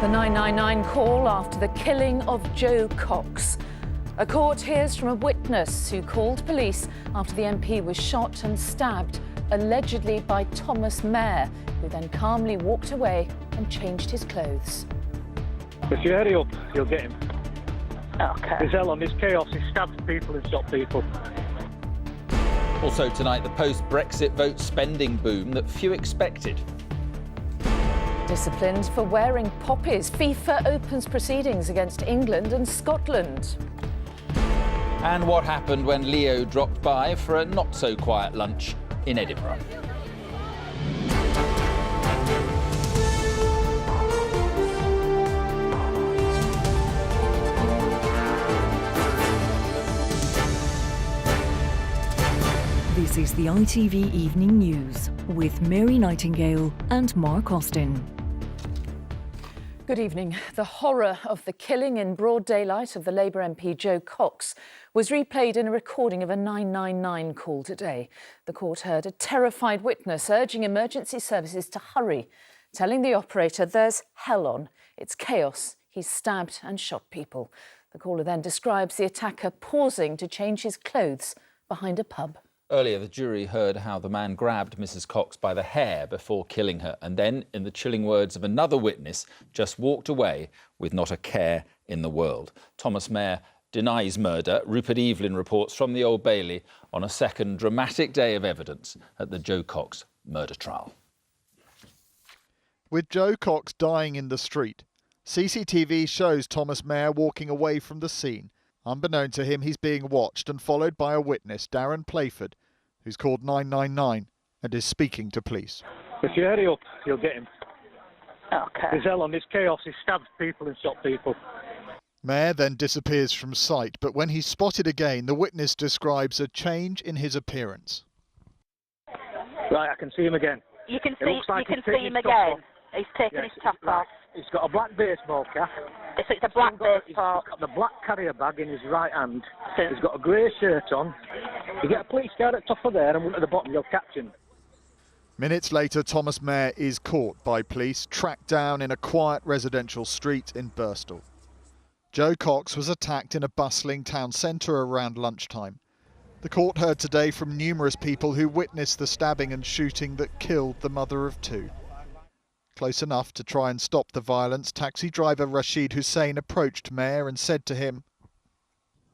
The 999 call after the killing of Joe Cox. A court hears from a witness who called police after the MP was shot and stabbed, allegedly by Thomas Mair, who then calmly walked away and changed his clothes. If you hurry up, you'll get him. Okay. There's hell on, there's chaos, he stabs people and stops people. Also tonight, the post-Brexit vote spending boom that few expected. Disciplined for wearing poppies. FIFA opens proceedings against England and Scotland. And what happened when Leo dropped by for a not-so-quiet lunch in Edinburgh. This is the ITV Evening News with Mary Nightingale and Mark Austin. Good evening. The horror of the killing in broad daylight of the Labour MP Joe Cox was replayed in a recording of a 999 call today. The court heard a terrified witness urging emergency services to hurry, telling the operator there's hell on, it's chaos, he's stabbed and shot people. The caller then describes the attacker pausing to change his clothes behind a pub. Earlier, the jury heard how the man grabbed Mrs. Cox by the hair before killing her and then, in the chilling words of another witness, just walked away with not a care in the world. Thomas Mair denies murder. Rupert Evelyn reports from the Old Bailey on a second dramatic day of evidence at the Joe Cox murder trial. With Joe Cox dying in the street, CCTV shows Thomas Mair walking away from the scene. Unbeknown to him, he's being watched and followed by a witness, Darren Playford, who's called 999 and is speaking to police. If you hurry up, you'll get him. Okay. There's hell on, there's chaos, he stabs people and stops people. Mair then disappears from sight, but when he's spotted again, the witness describes a change in his appearance. Right, I can see him again. You can It see, looks like you he's can taken see him his top again. off. He's taken Yes, his top right. off. He's got a black baseball cap. So it's a black He's baseball. got the black carrier bag in his right hand. He's got a grey shirt on. You get a police car at the top of there and one at the bottom, you'll catch him. Minutes later, Thomas Mair is caught by police, tracked down in a quiet residential street in Birstall. Joe Cox was attacked in a bustling town centre around lunchtime. The court heard today from numerous people who witnessed the stabbing and shooting that killed the mother of two. Close enough to try and stop the violence, taxi driver Rashid Hussain approached Mair and said to him,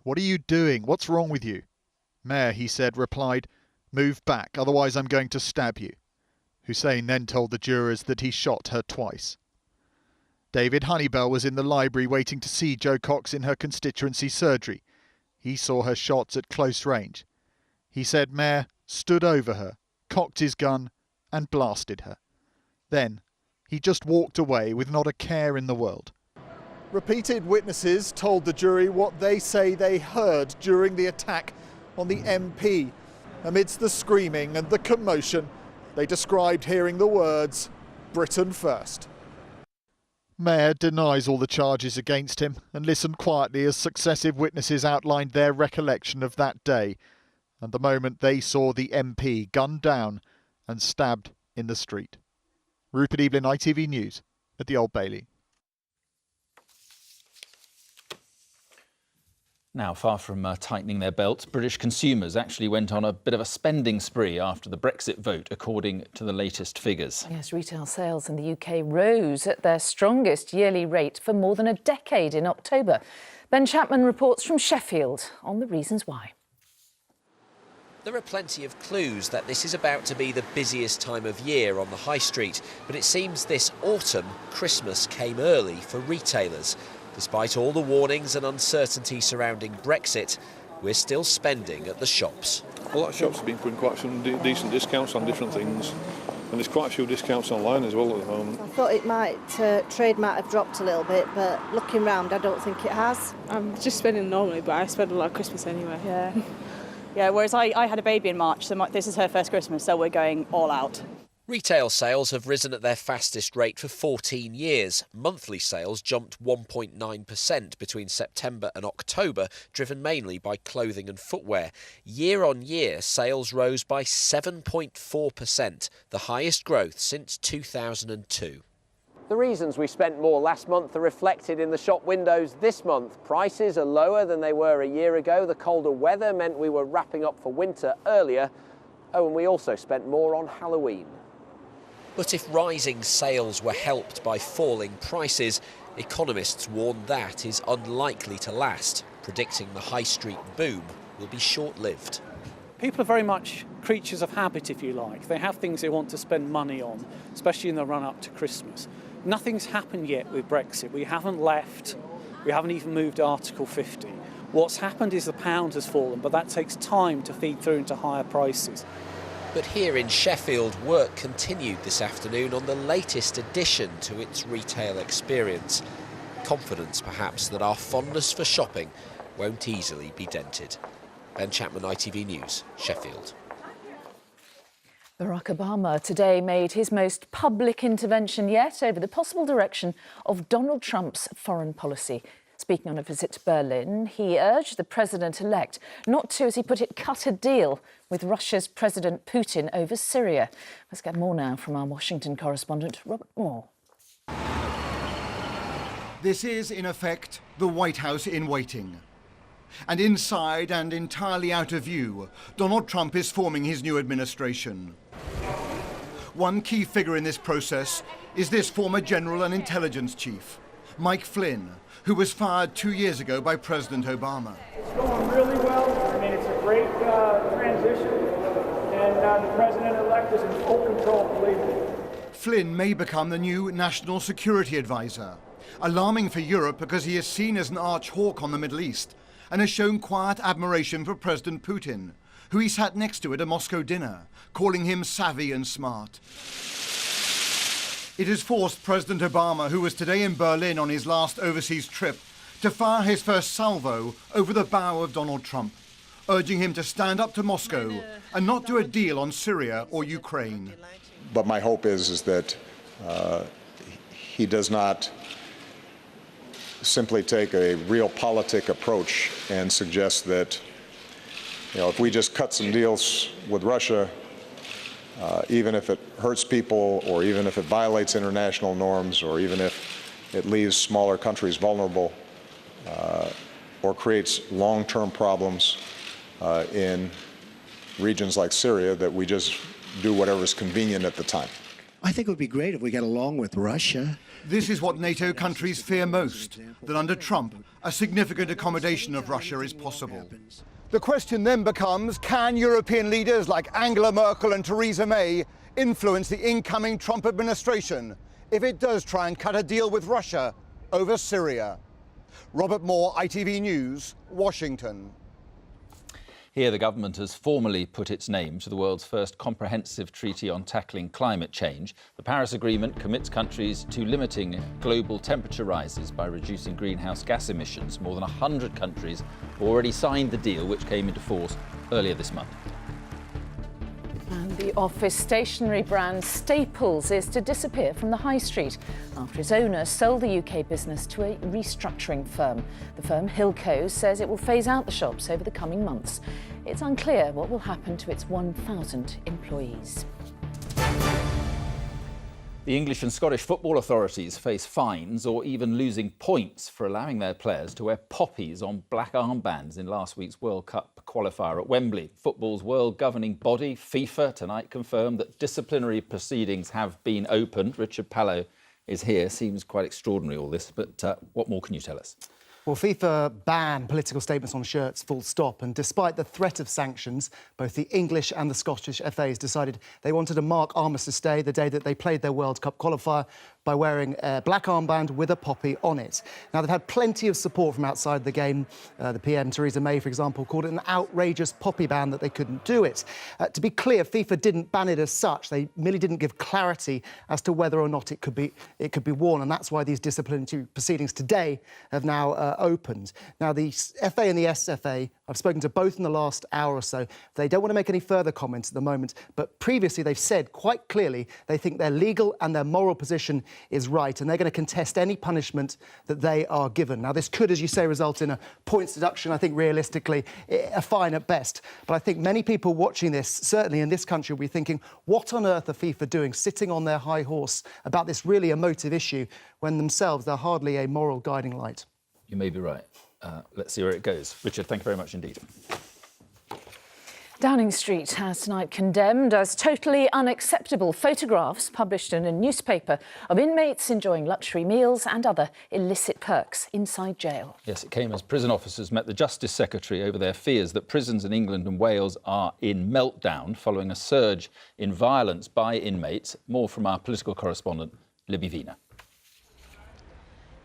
"What are you doing? What's wrong with you?" Mair, he said, replied, "Move back, otherwise I'm going to stab you." Hussain then told the jurors that he shot her twice. David Honeybell was in the library waiting to see Joe Cox in her constituency surgery. He saw her shots at close range. He said Mair stood over her, cocked his gun and blasted her. Then he just walked away with not a care in the world. Repeated witnesses told the jury what they say they heard during the attack on the MP. Amidst the screaming and the commotion, they described hearing the words, "Britain first." Mair denies all the charges against him and listened quietly as successive witnesses outlined their recollection of that day and the moment they saw the MP gunned down and stabbed in the street. Rupert Evelyn, ITV News at the Old Bailey. Now, far from tightening their belts, British consumers actually went on a bit of a spending spree after the Brexit vote, according to the latest figures. Yes, retail sales in the UK rose at their strongest yearly rate for more than a decade in October. Ben Chapman reports from Sheffield on the reasons why. There are plenty of clues that this is about to be the busiest time of year on the high street, but it seems this autumn, Christmas came early for retailers. Despite all the warnings and uncertainty surrounding Brexit, we're still spending at the shops. A lot of shops have been putting quite some decent discounts on different things, and there's quite a few discounts online as well at the moment. I thought trade might have dropped a little bit, but looking round, I don't think it has. I'm just spending normally, but I spend a lot of Christmas anyway. Yeah, whereas I had a baby in March, so this is her first Christmas, so we're going all out. Retail sales have risen at their fastest rate for 14 years. Monthly sales jumped 1.9% between September and October, driven mainly by clothing and footwear. Year on year, sales rose by 7.4%, the highest growth since 2002. The reasons we spent more last month are reflected in the shop windows this month. Prices are lower than they were a year ago. The colder weather meant we were wrapping up for winter earlier. Oh, and we also spent more on Halloween. But if rising sales were helped by falling prices, economists warn that is unlikely to last, predicting the high street boom will be short-lived. People are very much creatures of habit, if you like. They have things they want to spend money on, especially in the run-up to Christmas. Nothing's happened yet with Brexit. We haven't left. We haven't even moved Article 50. What's happened is the pound has fallen, but that takes time to feed through into higher prices. But here in Sheffield, work continued this afternoon on the latest addition to its retail experience. Confidence, perhaps, that our fondness for shopping won't easily be dented. Ben Chapman, ITV News, Sheffield. Barack Obama today made his most public intervention yet over the possible direction of Donald Trump's foreign policy. Speaking on a visit to Berlin, he urged the president-elect not to, as he put it, cut a deal with Russia's President Putin over Syria. Let's get more now from our Washington correspondent, Robert Moore. This is, in effect, the White House in waiting. And inside and entirely out of view, Donald Trump is forming his new administration. One key figure in this process is this former general and intelligence chief, Mike Flynn, who was fired 2 years ago by President Obama. It's going really well. I mean, it's a great transition, and the president-elect is in full control, believe me. Flynn may become the new national security advisor, alarming for Europe because he is seen as an arch hawk on the Middle East and has shown quiet admiration for President Putin, who he sat next to at a Moscow dinner, calling him savvy and smart. It has forced President Obama, who was today in Berlin on his last overseas trip, to fire his first salvo over the bow of Donald Trump, urging him to stand up to Moscow and not do a deal on Syria or Ukraine. But my hope is that he does not simply take a realpolitik approach and suggest that, if we just cut some deals with Russia, even if it hurts people, or even if it violates international norms, or even if it leaves smaller countries vulnerable, or creates long-term problems in regions like Syria, that we just do whatever's convenient at the time. I think it would be great if we get along with Russia. This is what NATO countries fear most, that under Trump, a significant accommodation of Russia is possible. The question then becomes, can European leaders like Angela Merkel and Theresa May influence the incoming Trump administration if it does try and cut a deal with Russia over Syria? Robert Moore, ITV News, Washington. Here, the government has formally put its name to the world's first comprehensive treaty on tackling climate change. The Paris Agreement commits countries to limiting global temperature rises by reducing greenhouse gas emissions. More than 100 countries have already signed the deal, which came into force earlier this month. And the office stationery brand Staples is to disappear from the high street after its owner sold the UK business to a restructuring firm. The firm, Hilco, says it will phase out the shops over the coming months. It's unclear what will happen to its 1,000 employees. The English and Scottish football authorities face fines or even losing points for allowing their players to wear poppies on black armbands in last week's World Cup qualifier at Wembley. Football's world governing body, FIFA, tonight confirmed that disciplinary proceedings have been opened. Richard Pallow is here. Seems quite extraordinary, all this, but what more can you tell us? Well, FIFA banned political statements on shirts, full stop. And despite the threat of sanctions, both the English and the Scottish FAs decided they wanted to mark Armistice Day, the day that they played their World Cup qualifier, by wearing a black armband with a poppy on it. Now, they've had plenty of support from outside the game. The PM, Theresa May, for example, called it an outrageous poppy ban that they couldn't do it. To be clear, FIFA didn't ban it as such. They merely didn't give clarity as to whether or not it could be worn, and that's why these disciplinary proceedings today have now opened. Now, the FA and the SFA I've spoken to both in the last hour or so. They don't want to make any further comments at the moment, but previously they've said quite clearly they think their legal and their moral position is right, and they're going to contest any punishment that they are given. Now, this could, as you say, result in a points deduction, I think realistically a fine at best. But I think many people watching this, certainly in this country, will be thinking, what on earth are FIFA doing, sitting on their high horse about this really emotive issue when themselves they're hardly a moral guiding light? You may be right. Let's see where it goes. Richard, thank you very much indeed. Downing Street has tonight condemned as totally unacceptable photographs published in a newspaper of inmates enjoying luxury meals and other illicit perks inside jail. Yes, it came as prison officers met the Justice Secretary over their fears that prisons in England and Wales are in meltdown following a surge in violence by inmates. More from our political correspondent, Libby Wiener.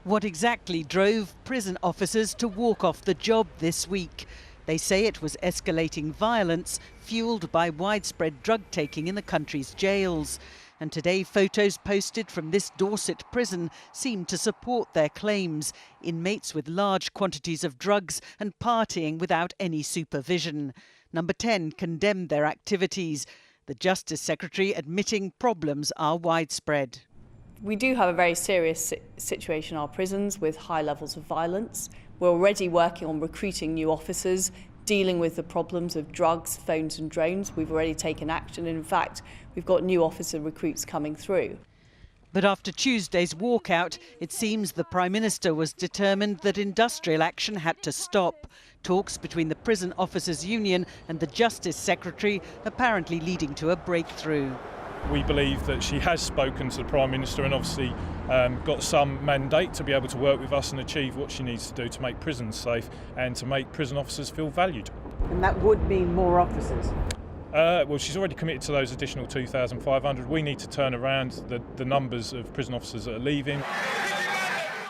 What exactly drove prison officers to walk off the job this week? They say it was escalating violence fuelled by widespread drug taking in the country's jails. And today, photos posted from this Dorset prison seem to support their claims. Inmates with large quantities of drugs and partying without any supervision. Number 10 condemned their activities. The Justice Secretary admitting problems are widespread. We do have a very serious situation in our prisons with high levels of violence. We're already working on recruiting new officers, dealing with the problems of drugs, phones and drones. We've already taken action. In fact, we've got new officer recruits coming through. But after Tuesday's walkout, it seems the Prime Minister was determined that industrial action had to stop. Talks between the Prison Officers Union and the Justice Secretary apparently leading to a breakthrough. We believe that she has spoken to the Prime Minister and obviously got some mandate to be able to work with us and achieve what she needs to do to make prisons safe and to make prison officers feel valued. And that would mean more officers? Well, she's already committed to those additional 2,500. We need to turn around the numbers of prison officers that are leaving.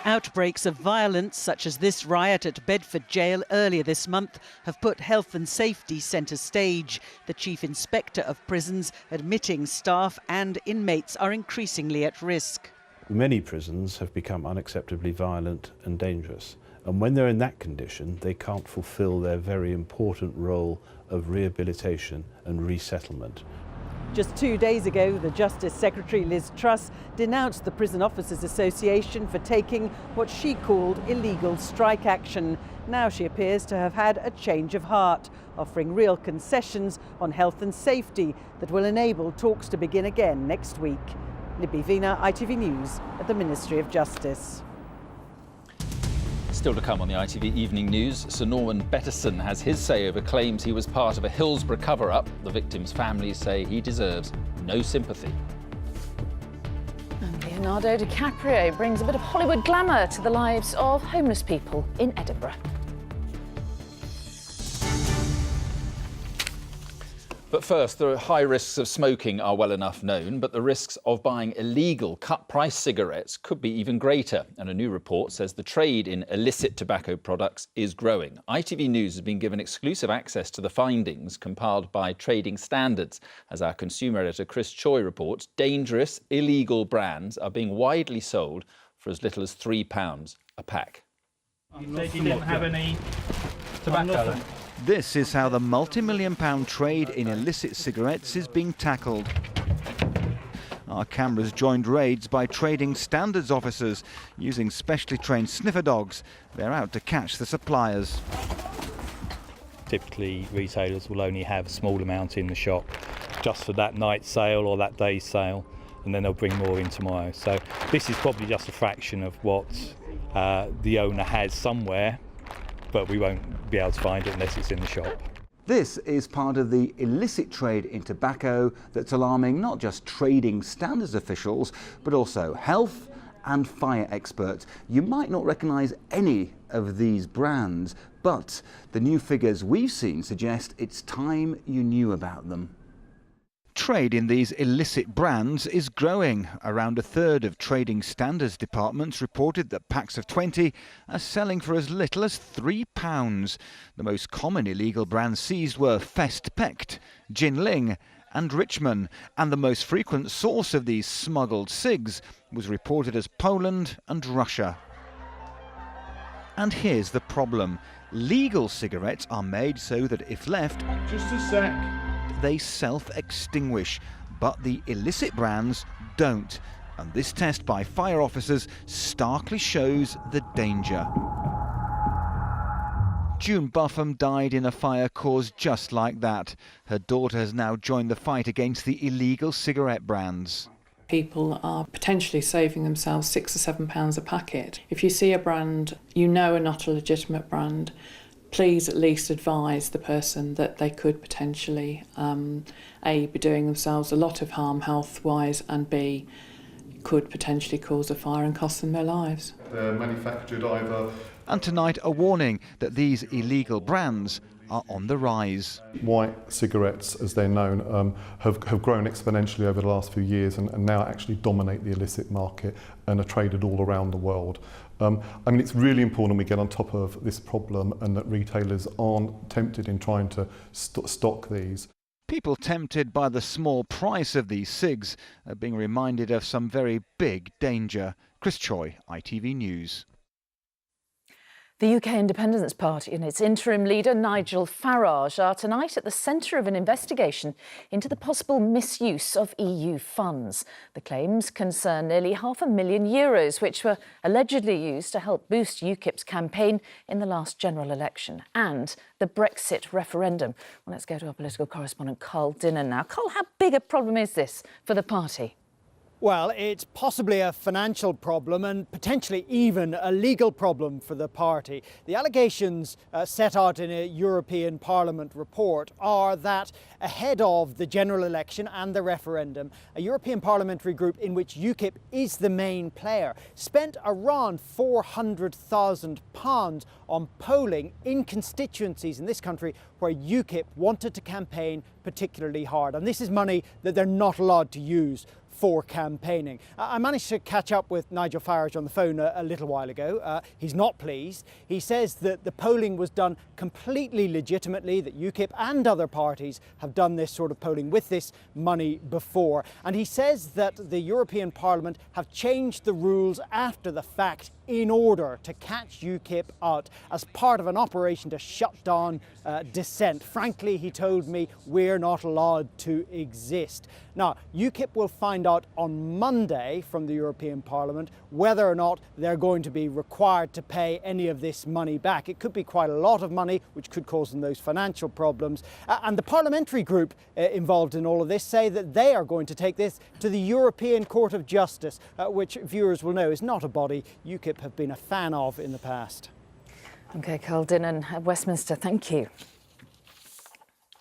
Outbreaks of violence, such as this riot at Bedford Jail earlier this month, have put health and safety centre stage. The Chief Inspector of Prisons admitting staff and inmates are increasingly at risk. Many prisons have become unacceptably violent and dangerous. And when they're in that condition, they can't fulfil their very important role of rehabilitation and resettlement. Just 2 days ago, the Justice Secretary, Liz Truss, denounced the Prison Officers Association for taking what she called illegal strike action. Now she appears to have had a change of heart, offering real concessions on health and safety that will enable talks to begin again next week. Libby Wiener, ITV News at the Ministry of Justice. Still to come on the ITV Evening News, Sir Norman Betterson has his say over claims he was part of a Hillsborough cover-up. The victims' families say he deserves no sympathy. And Leonardo DiCaprio brings a bit of Hollywood glamour to the lives of homeless people in Edinburgh. But first, the high risks of smoking are well enough known, but the risks of buying illegal cut-price cigarettes could be even greater. And a new report says the trade in illicit tobacco products is growing. ITV News has been given exclusive access to the findings compiled by Trading Standards. As our consumer editor Chris Choi reports, dangerous, illegal brands are being widely sold for as little as £3 a pack. You said you didn't have any tobacco. This is how the multi-million-pound trade in illicit cigarettes is being tackled. Our cameras joined raids by Trading Standards officers. Using specially trained sniffer dogs, they're out to catch the suppliers. Typically, retailers will only have a small amount in the shop just for that night's sale or that day's sale, and then they'll bring more in tomorrow. So this is probably just a fraction of what the owner has somewhere, but we won't be able to find it unless it's in the shop. This is part of the illicit trade in tobacco that's alarming not just Trading Standards officials, but also health and fire experts. You might not recognise any of these brands, but the new figures we've seen suggest it's time you knew about them. Trade in these illicit brands is growing. Around a third of Trading Standards departments reported that packs of 20 are selling for as little as £3. The most common illegal brands seized were Festpecht, Jinling and Richmond, and the most frequent source of these smuggled cigs was reported as Poland and Russia. And here's the problem. Legal cigarettes are made so that if left, just a sec, they self-extinguish, but the illicit brands don't. And this test by fire officers starkly shows the danger. June Buffum died in a fire caused just like that. Her daughter has now joined the fight against the illegal cigarette brands. People are potentially saving themselves £6 or £7 a packet. If you see a brand you know are not a legitimate brand, please at least advise the person that they could potentially A, be doing themselves a lot of harm health-wise, and B, could potentially cause a fire and cost them their lives. they're manufactured either. And tonight a warning that these illegal brands are on the rise. White cigarettes, as they're known, have grown exponentially over the last few years and now actually dominate the illicit market and are traded all around the world. I mean, it's really important we get on top of this problem and that retailers aren't tempted in trying to stock these. People tempted by the small price of these cigs are being reminded of some very big danger. Chris Choi, ITV News. The UK Independence Party and its interim leader, Nigel Farage, are tonight at the centre of an investigation into the possible misuse of EU funds. The claims concern nearly €500,000, which were allegedly used to help boost UKIP's campaign in the last general election, and the Brexit referendum. Well, let's go to our political correspondent, Carl Dinnan now. Carl, how big a problem is this for the party? Well, it's possibly a financial problem and potentially even a legal problem for the party. The allegations set out in a European Parliament report are that ahead of the general election and the referendum, a European parliamentary group in which UKIP is the main player spent around £400,000 on polling in constituencies in this country where UKIP wanted to campaign particularly hard. And this is money that they're not allowed to use for campaigning. I managed to catch up with Nigel Farage on the phone a little while ago. He's not pleased. He says that the polling was done completely legitimately, that UKIP and other parties have done this sort of polling with this money before. And he says that the European Parliament have changed the rules after the fact in order to catch UKIP out as part of an operation to shut down dissent. Frankly, he told me, we're not allowed to exist. Now, UKIP will find out on Monday from the European Parliament whether or not they're going to be required to pay any of this money back. It could be quite a lot of money, which could cause them those financial problems. And the parliamentary group involved in all of this say that they are going to take this to the European Court of Justice, which viewers will know is not a body UKIP have been a fan of in the past. OK, Carl Dinnan at Westminster, thank you.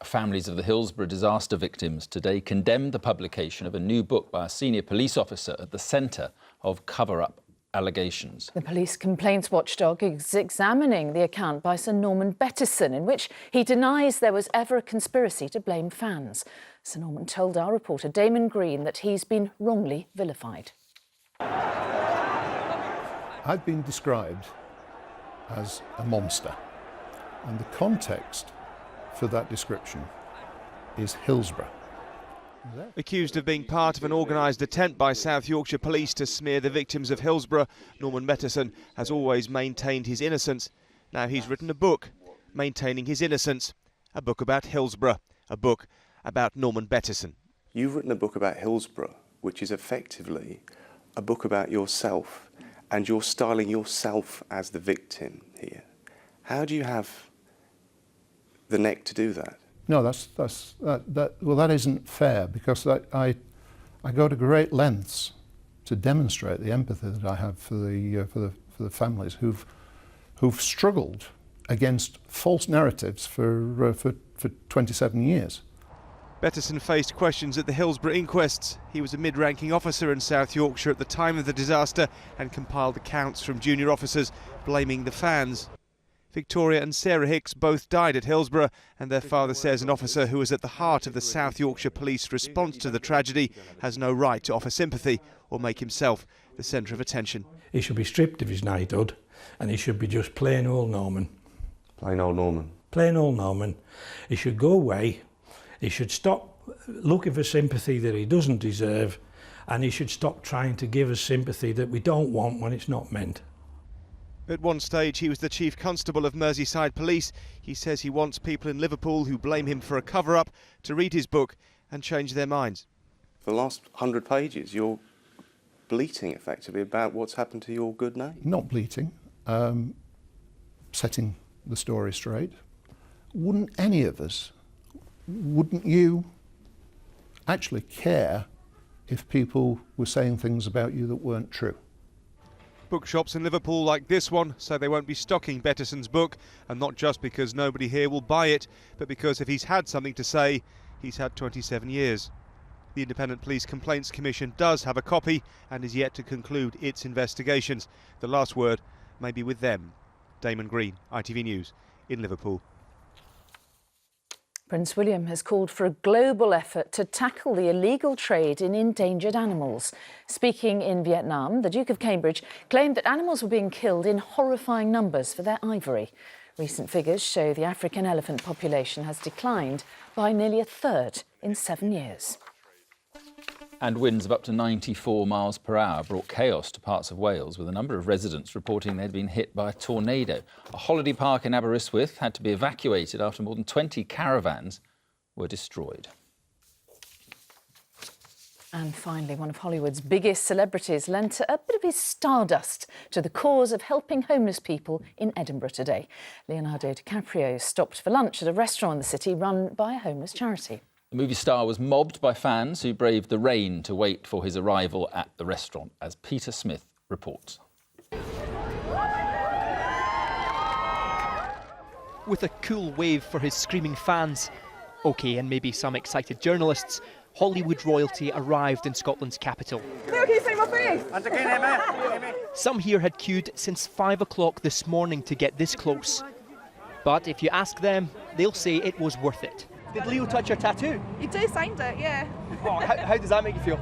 Families of the Hillsborough disaster victims today condemned the publication of a new book by a senior police officer at the centre of cover-up allegations. The police complaints watchdog is examining the account by Sir Norman Bettison, in which he denies there was ever a conspiracy to blame fans. Sir Norman told our reporter Damon Green that he's been wrongly vilified. I've been described as a monster, and the context for that description is Hillsborough. Accused of being part of an organised attempt by South Yorkshire police to smear the victims of Hillsborough, Norman Bettison has always maintained his innocence. Now he's written a book maintaining his innocence, a book about Hillsborough, a book about Norman Bettison. You've written a book about Hillsborough, which is effectively a book about yourself, and you're styling yourself as the victim here. How do you have the neck to do that? No, that isn't fair, because I go to great lengths to demonstrate the empathy that I have for the families who've struggled against false narratives for 27 years. Bettison faced questions at the Hillsborough inquests. He was a mid-ranking officer in South Yorkshire at the time of the disaster and compiled accounts from junior officers blaming the fans. Victoria and Sarah Hicks both died at Hillsborough, and their father says an officer who was at the heart of the South Yorkshire police response to the tragedy has no right to offer sympathy or make himself the centre of attention. He should be stripped of his knighthood, and he should be just plain old Norman. Plain old Norman? Plain old Norman. He should go away, he should stop looking for sympathy that he doesn't deserve, and he should stop trying to give us sympathy that we don't want when it's not meant. At one stage, he was the chief constable of Merseyside Police. He says he wants people in Liverpool who blame him for a cover-up to read his book and change their minds. For the last 100 pages, you're bleating effectively about what's happened to your good name. Not bleating, setting the story straight. Wouldn't any of us, wouldn't you actually care if people were saying things about you that weren't true? Bookshops in Liverpool like this one say they won't be stocking Betterson's book, and not just because nobody here will buy it, but because if he's had something to say, he's had 27 years. The Independent Police Complaints Commission does have a copy and is yet to conclude its investigations. The last word may be with them. Damon Green, ITV News, in Liverpool. Prince William has called for a global effort to tackle the illegal trade in endangered animals. Speaking in Vietnam, the Duke of Cambridge claimed that animals were being killed in horrifying numbers for their ivory. Recent figures show the African elephant population has declined by nearly a third in 7 years. And winds of up to 94 miles per hour brought chaos to parts of Wales, with a number of residents reporting they'd been hit by a tornado. A holiday park in Aberystwyth had to be evacuated after more than 20 caravans were destroyed. And finally, one of Hollywood's biggest celebrities lent a bit of his stardust to the cause of helping homeless people in Edinburgh today. Leonardo DiCaprio stopped for lunch at a restaurant in the city run by a homeless charity. The movie star was mobbed by fans who braved the rain to wait for his arrival at the restaurant, as Peter Smith reports. With a cool wave for his screaming fans, OK, and maybe some excited journalists, Hollywood royalty arrived in Scotland's capital. Some here had queued since 5 o'clock this morning to get this close. But if you ask them, they'll say it was worth it. Did Leo touch your tattoo? He did, signed it, yeah. Oh, how does that make you feel?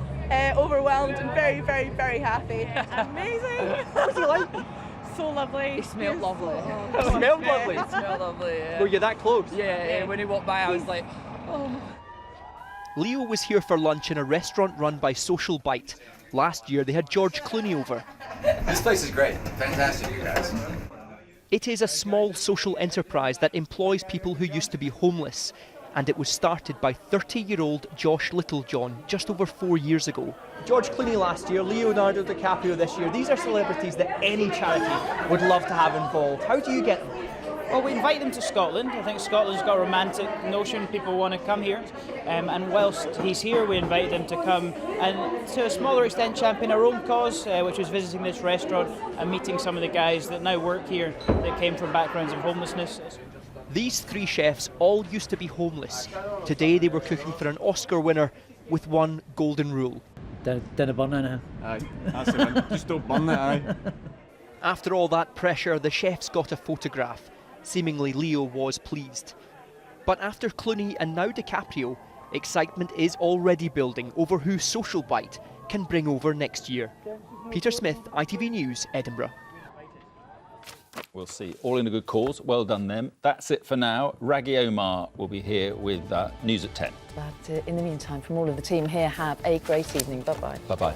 Overwhelmed and very, very, very happy. Amazing. What's he like? So lovely. He smelled lovely. It smelled lovely? It smelled lovely, yeah. Were you that close? Yeah, when he walked by I was like, oh. Leo was here for lunch in a restaurant run by Social Bite. Last year they had George Clooney over. This place is great. Fantastic, you guys. It is a small social enterprise that employs people who used to be homeless, and it was started by 30-year-old Josh Littlejohn just over 4 years ago. George Clooney last year, Leonardo DiCaprio this year. These are celebrities that any charity would love to have involved. How do you get them? Well, we invite them to Scotland. I think Scotland's got a romantic notion, people want to come here. And whilst he's here, we invite them to come and, to a smaller extent, champion our own cause, which was visiting this restaurant and meeting some of the guys that now work here that came from backgrounds of homelessness. These 3 chefs all used to be homeless. Today they were cooking for an Oscar winner with one golden rule. Dinna burn it. Aye, that's the one. Just don't burn it, aye. After all that pressure, the chefs got a photograph. Seemingly Leo was pleased. But after Clooney and now DiCaprio, excitement is already building over who Social Bite can bring over next year. Peter Smith, ITV News, Edinburgh. We'll see. All in a good cause. Well done them. That's it for now. Raggy Omar will be here with news at 10. But in the meantime, from all of the team here, have a great evening. Bye-bye. Bye-bye.